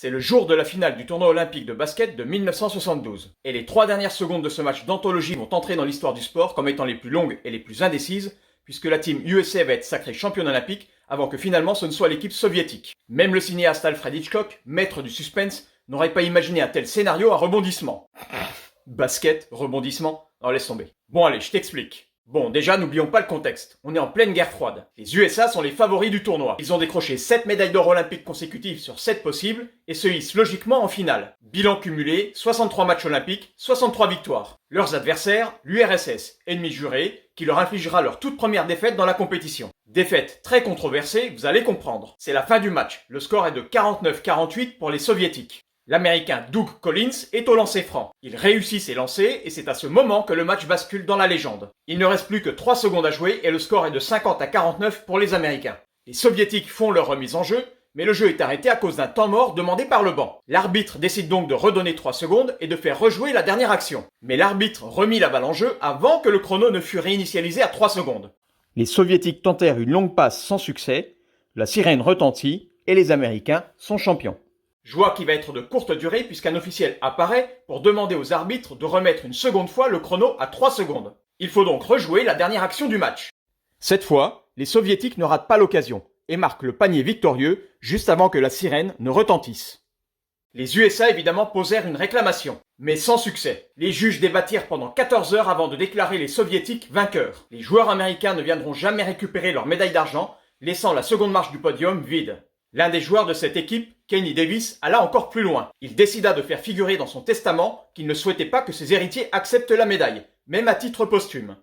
C'est le jour de la finale du tournoi olympique de basket de 1972. Et les 3 dernières secondes de ce match d'anthologie vont entrer dans l'histoire du sport comme étant les plus longues et les plus indécises, puisque la team USA va être sacrée championne olympique avant que finalement ce ne soit l'équipe soviétique. Même le cinéaste Alfred Hitchcock, maître du suspense, n'aurait pas imaginé un tel scénario à rebondissement. Basket, rebondissement, non laisse tomber. Bon allez, je t'explique. Bon, déjà, n'oublions pas le contexte. On est en pleine guerre froide. Les USA sont les favoris du tournoi. Ils ont décroché 7 médailles d'or olympiques consécutives sur 7 possibles et se hissent logiquement en finale. Bilan cumulé, 63 matchs olympiques, 63 victoires. Leurs adversaires, l'URSS, ennemi juré, qui leur infligera leur toute première défaite dans la compétition. Défaite très controversée, vous allez comprendre. C'est la fin du match. Le score est de 49-48 pour les soviétiques. L'américain Doug Collins est au lancer franc. Il réussit ses lancers et c'est à ce moment que le match bascule dans la légende. Il ne reste plus que 3 secondes à jouer et le score est de 50-49 pour les Américains. Les Soviétiques font leur remise en jeu, mais le jeu est arrêté à cause d'un temps mort demandé par le banc. L'arbitre décide donc de redonner 3 secondes et de faire rejouer la dernière action. Mais l'arbitre remit la balle en jeu avant que le chrono ne fût réinitialisé à 3 secondes. Les Soviétiques tentèrent une longue passe sans succès, la sirène retentit et les Américains sont champions. Joie qui va être de courte durée puisqu'un officiel apparaît pour demander aux arbitres de remettre une seconde fois le chrono à 3 secondes. Il faut donc rejouer la dernière action du match. Cette fois, les Soviétiques ne ratent pas l'occasion et marquent le panier victorieux juste avant que la sirène ne retentisse. Les USA évidemment posèrent une réclamation, mais sans succès. Les juges débattirent pendant 14 heures avant de déclarer les Soviétiques vainqueurs. Les joueurs américains ne viendront jamais récupérer leur médaille d'argent, laissant la seconde marche du podium vide. L'un des joueurs de cette équipe, Kenny Davis, alla encore plus loin. Il décida de faire figurer dans son testament qu'il ne souhaitait pas que ses héritiers acceptent la médaille, même à titre posthume.